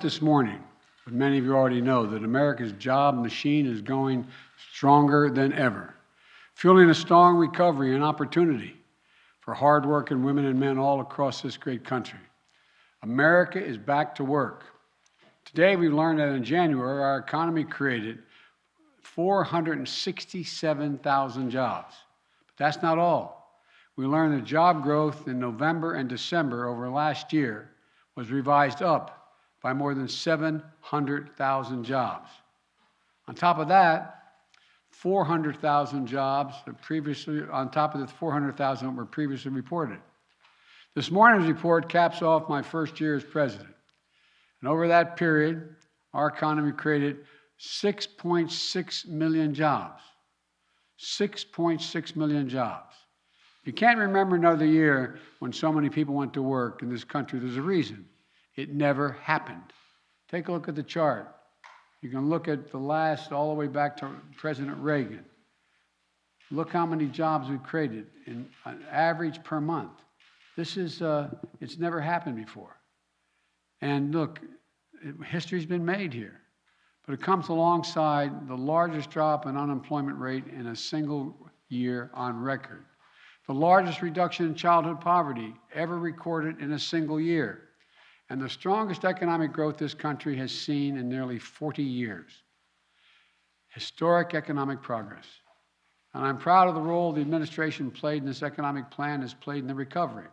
This morning, but many of you already know that America's job machine is going stronger than ever, fueling a strong recovery and opportunity for hardworking women and men all across this great country. America is back to work. Today, we learned that in January, our economy created 467,000 jobs. But that's not all. We learned that job growth in November and December over last year was revised up by more than 700,000 jobs. On top of that, 400,000 jobs on top of the 400,000 that were previously reported. This morning's report caps off my first year as president. And over that period, our economy created 6.6 million jobs. 6.6 million jobs. You can't remember another year when so many people went to work in this country. There's a reason. It never happened. Take a look at the chart. You can look at the last, all the way back to President Reagan. Look how many jobs we've created in an average per month. This is, it's never happened before. And look, history's been made here. But it comes alongside the largest drop in unemployment rate in a single year on record. The largest reduction in childhood poverty ever recorded in a single year. And the strongest economic growth this country has seen in nearly 40 years. Historic economic progress. And I'm proud of the role the administration played in this economic plan has played in the recovery.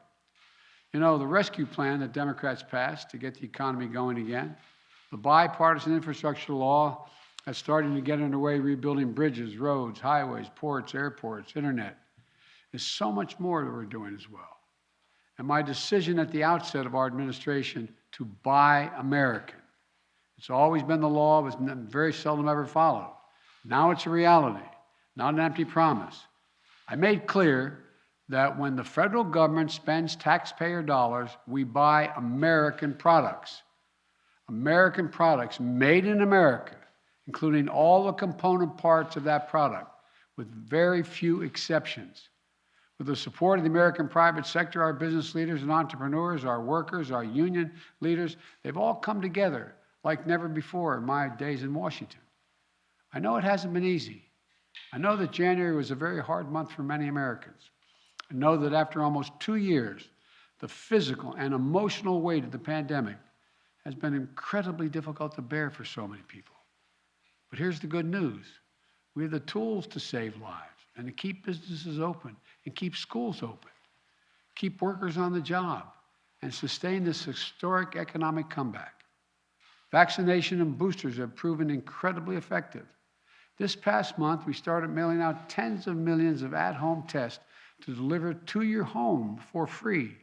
You know, the rescue plan that Democrats passed to get the economy going again, the bipartisan infrastructure law that's starting to get underway rebuilding bridges, roads, highways, ports, airports, internet. There's so much more that we're doing as well. And my decision at the outset of our administration to buy American. It's always been the law, but it's very seldom ever followed. Now it's a reality, not an empty promise. I made clear that when the federal government spends taxpayer dollars, we buy American products. American products made in America, including all the component parts of that product, with very few exceptions. With the support of the American private sector, our business leaders and entrepreneurs, our workers, our union leaders, they've all come together like never before in my days in Washington. I know it hasn't been easy. I know that January was a very hard month for many Americans. I know that after almost 2 years, the physical and emotional weight of the pandemic has been incredibly difficult to bear for so many people. But here's the good news. We have the tools to save lives and to keep businesses open and keep schools open, keep workers on the job, and sustain this historic economic comeback. Vaccination and boosters have proven incredibly effective. This past month, we started mailing out tens of millions of at-home tests to deliver to your home for free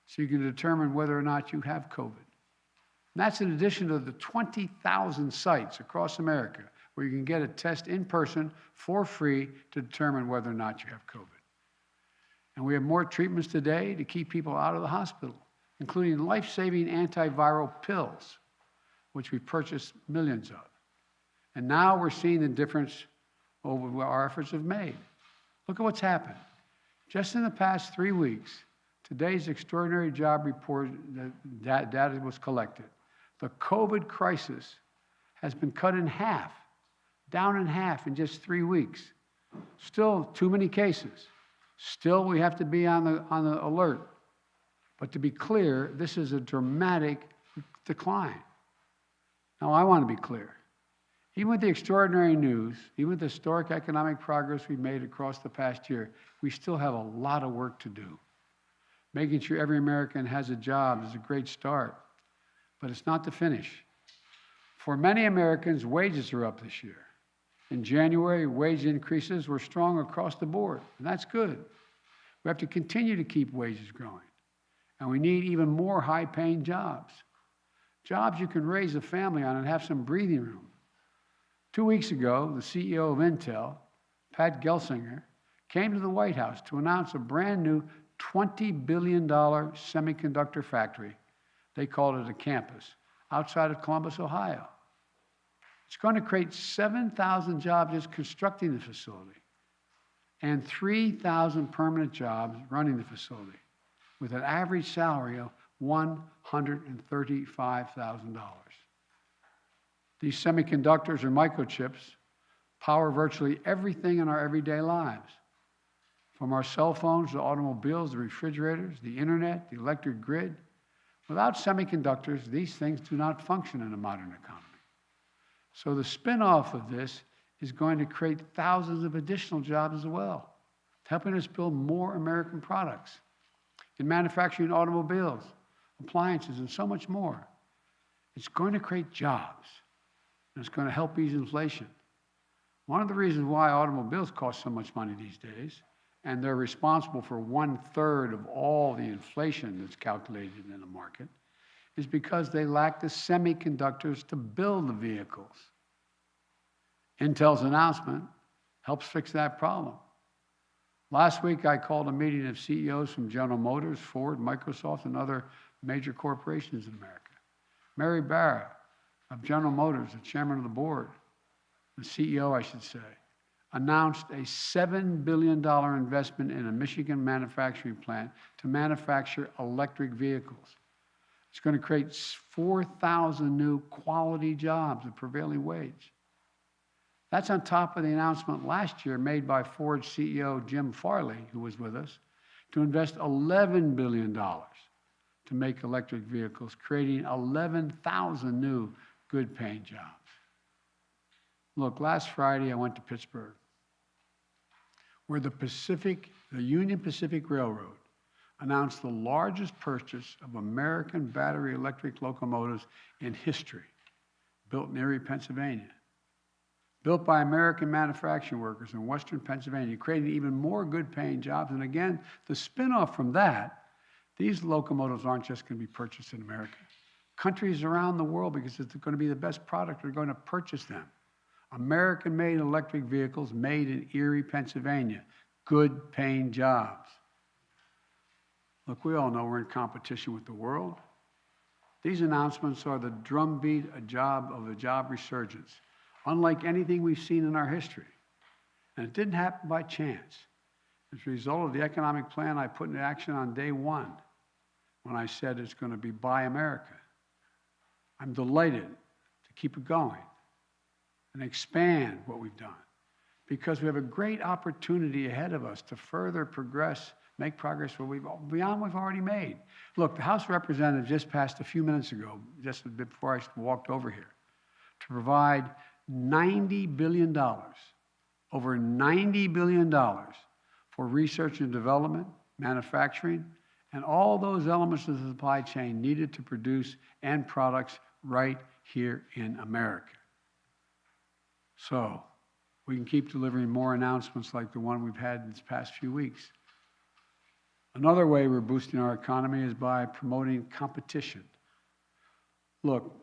so you can determine whether or not you have COVID. And that's in addition to the 20,000 sites across America where you can get a test in person for free to determine whether or not you have COVID. And we have more treatments today to keep people out of the hospital, including life-saving antiviral pills, which we purchased millions of. And now we're seeing the difference over what our efforts have made. Look at what's happened. Just in the past 3 weeks, today's extraordinary job report data was collected. The COVID crisis has been cut in half, down in half in just 3 weeks. Still too many cases. Still, we have to be on the alert. But to be clear, this is a dramatic decline. Now, I want to be clear. Even with the extraordinary news, even with the historic economic progress we've made across the past year, we still have a lot of work to do. Making sure every American has a job is a great start, but it's not the finish. For many Americans, wages are up this year. In January, wage increases were strong across the board, and that's good. We have to continue to keep wages growing, and we need even more high-paying jobs. Jobs you can raise a family on and have some breathing room. 2 weeks ago, the CEO of Intel, Pat Gelsinger, came to the White House to announce a brand new $20 billion semiconductor factory. They called it a campus, outside of Columbus, Ohio. It's going to create 7,000 jobs just constructing the facility and 3,000 permanent jobs running the facility with an average salary of $135,000. These semiconductors or microchips power virtually everything in our everyday lives, from our cell phones to automobiles, the refrigerators, the internet, the electric grid. Without semiconductors, these things do not function in a modern economy. So the spin-off of this is going to create thousands of additional jobs as well, helping us build more American products in manufacturing automobiles, appliances, and so much more. It's going to create jobs, and it's going to help ease inflation. One of the reasons why automobiles cost so much money these days, and they're responsible for 1/3 of all the inflation that's calculated in the market, is because they lack the semiconductors to build the vehicles. Intel's announcement helps fix that problem. Last week, I called a meeting of CEOs from General Motors, Ford, Microsoft, and other major corporations in America. Mary Barra of General Motors, the chairman of the board, the CEO, I should say, announced a $7 billion investment in a Michigan manufacturing plant to manufacture electric vehicles. It's going to create 4,000 new quality jobs at prevailing wage. That's on top of the announcement last year made by Ford CEO Jim Farley, who was with us, to invest $11 billion to make electric vehicles, creating 11,000 new good-paying jobs. Look, last Friday I went to Pittsburgh, where the Union Pacific Railroad announced the largest purchase of American battery electric locomotives in history, built in Erie, Pennsylvania. Built by American manufacturing workers in Western Pennsylvania, creating even more good-paying jobs. And again, the spin-off from that, these locomotives aren't just going to be purchased in America. Countries around the world, because it's going to be the best product, are going to purchase them. American-made electric vehicles made in Erie, Pennsylvania. Good-paying jobs. Look, we all know we're in competition with the world. These announcements are the drumbeat of a job resurgence, unlike anything we've seen in our history. And it didn't happen by chance. As a result of the economic plan I put into action on day one, when I said it's going to be Buy America. I'm delighted to keep it going and expand what we've done, because we have a great opportunity ahead of us to further progress, make progress beyond what we've already made. Look, the House of Representatives just passed a few minutes ago, just a bit before I walked over here, to provide $90 billion, over $90 billion for research and development, manufacturing, and all those elements of the supply chain needed to produce end products right here in America. So we can keep delivering more announcements like the one we've had in these past few weeks. Another way we're boosting our economy is by promoting competition. Look,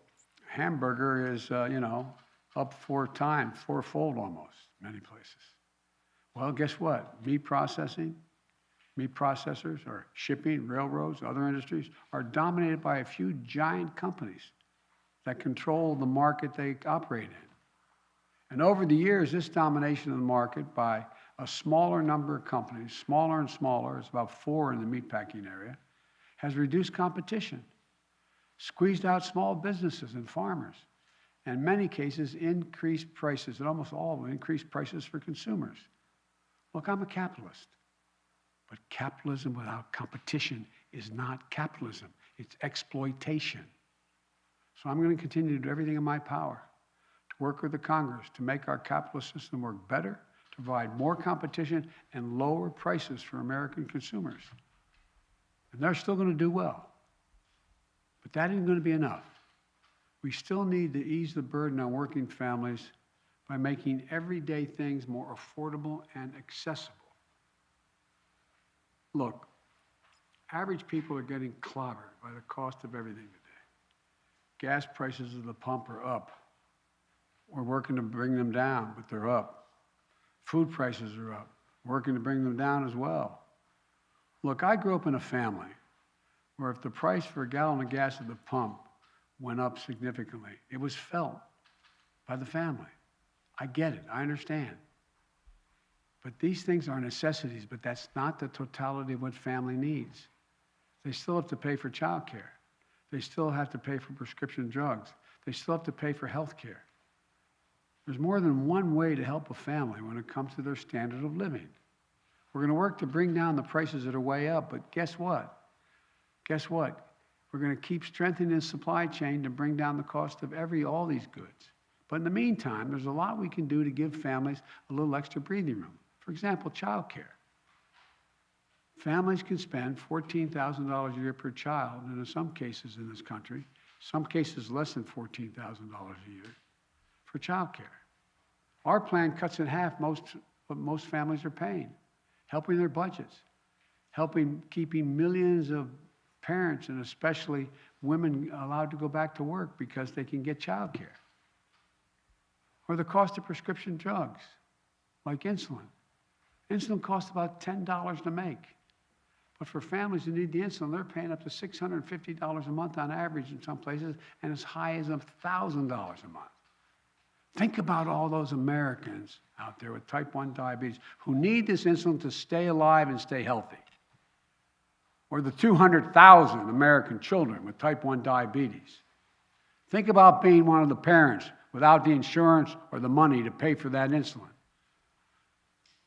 hamburger is, up fourfold almost, many places. Well, guess what? Meat processors, or shipping, railroads, other industries are dominated by a few giant companies that control the market they operate in. And over the years, this domination of the market by a smaller number of companies, smaller and smaller, it's about 4 in the meatpacking area, has reduced competition, squeezed out small businesses and farmers, and in many cases increased prices, and almost all of them increased prices for consumers. Look, I'm a capitalist, but capitalism without competition is not capitalism, it's exploitation. So I'm going to continue to do everything in my power to work with the Congress to make our capitalist system work better, to provide more competition and lower prices for American consumers. And they're still going to do well. But that isn't going to be enough. We still need to ease the burden on working families by making everyday things more affordable and accessible. Look, average people are getting clobbered by the cost of everything today. Gas prices at the pump are up. We're working to bring them down, but they're up. Food prices are up. We're working to bring them down as well. Look, I grew up in a family where if the price for a gallon of gas at the pump went up significantly, it was felt by the family. I get it. I understand. But these things are necessities, but that's not the totality of what family needs. They still have to pay for child care. They still have to pay for prescription drugs. They still have to pay for health care. There's more than one way to help a family when it comes to their standard of living. We're going to work to bring down the prices that are way up, but guess what? Guess what? We're going to keep strengthening the supply chain to bring down the cost of all these goods. But in the meantime, there's a lot we can do to give families a little extra breathing room. For example, child care. Families can spend $14,000 a year per child, and in some cases in this country, some cases less than $14,000 a year, for child care. Our plan cuts in half what most families are paying, helping their budgets, keeping millions of parents and especially women allowed to go back to work because they can get child care. Or the cost of prescription drugs, like insulin. Insulin costs about $10 to make. But for families who need the insulin, they're paying up to $650 a month on average in some places, and as high as $1,000 a month. Think about all those Americans out there with type 1 diabetes who need this insulin to stay alive and stay healthy. Or the 200,000 American children with type 1 diabetes. Think about being one of the parents without the insurance or the money to pay for that insulin.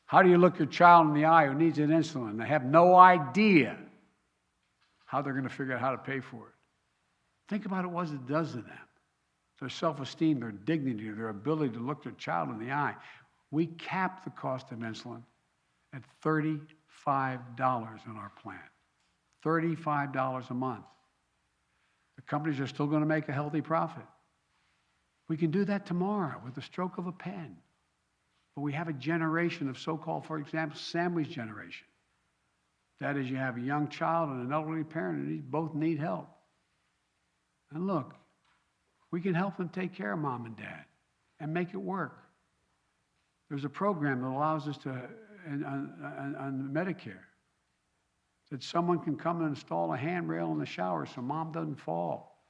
How do you look your child in the eye who needs an insulin? They have no idea how they're going to figure out how to pay for it. Think about what it does to them. Their self-esteem, their dignity, their ability to look their child in the eye. We cap the cost of insulin at $35 in our plan. $35 a month. The companies are still going to make a healthy profit. We can do that tomorrow with the stroke of a pen. But we have a generation of so-called, for example, sandwich generation. That is, you have a young child and an elderly parent, and they both need help. And look, we can help them take care of mom and dad and make it work. There's a program that allows us to, on Medicare, that someone can come and install a handrail in the shower so mom doesn't fall,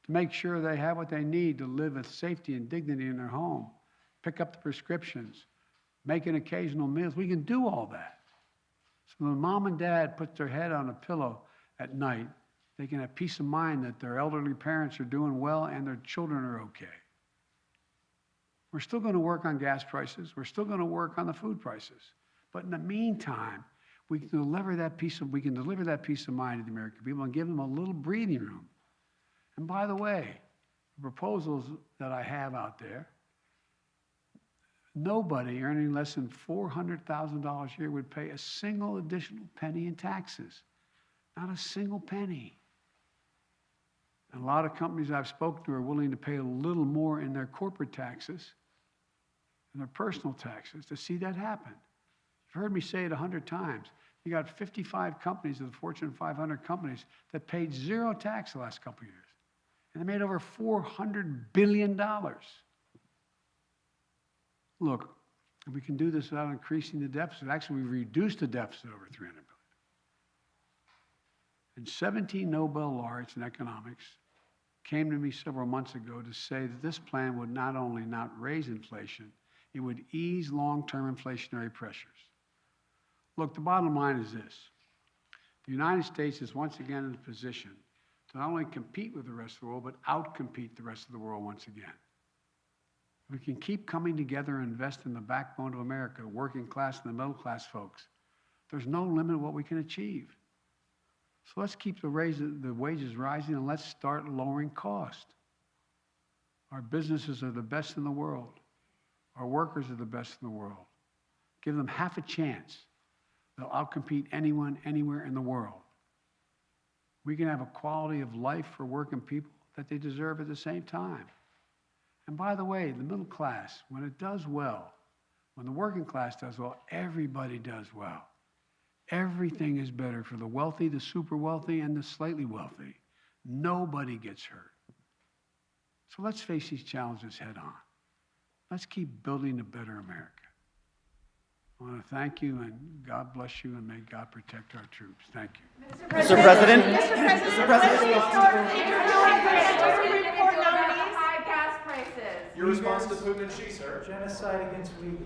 to make sure they have what they need to live with safety and dignity in their home, pick up the prescriptions, make an occasional meals. We can do all that. So when mom and dad put their head on a pillow at night, they can have peace of mind that their elderly parents are doing well and their children are okay. We're still going to work on gas prices. We're still going to work on the food prices. But in the meantime, we can deliver that peace of mind to the American people and give them a little breathing room. And by the way, the proposals that I have out there, nobody earning less than $400,000 a year would pay a single additional penny in taxes. Not a single penny. And a lot of companies I've spoken to are willing to pay a little more in their corporate taxes and their personal taxes to see that happen. You've heard me say it 100 times. You got 55 companies of the Fortune 500 companies that paid zero tax the last couple of years. And they made over $400 billion. Look, we can do this without increasing the deficit. Actually, we've reduced the deficit over $300 billion. And 17 Nobel laureates in economics came to me several months ago to say that this plan would not only not raise inflation, it would ease long-term inflationary pressures. Look, the bottom line is this. The United States is once again in a position to not only compete with the rest of the world, but outcompete the rest of the world once again. We can keep coming together and invest in the backbone of America, working class and the middle class folks. There's no limit to what we can achieve. So let's keep the wages rising and let's start lowering cost. Our businesses are the best in the world. Our workers are the best in the world. Give them half a chance. They'll outcompete anyone, anywhere in the world. We can have a quality of life for working people that they deserve at the same time. And by the way, the middle class, when it does well, when the working class does well, everybody does well. Everything is better for the wealthy, the super wealthy, and the slightly wealthy. Nobody gets hurt. So let's face these challenges head on. Let's keep building a better America. I want to thank you, and God bless you, and may God protect our troops. Thank you. Mr. President. Mr. President. Your response to Putin and Xi, sir. Genocide against Uyghurs.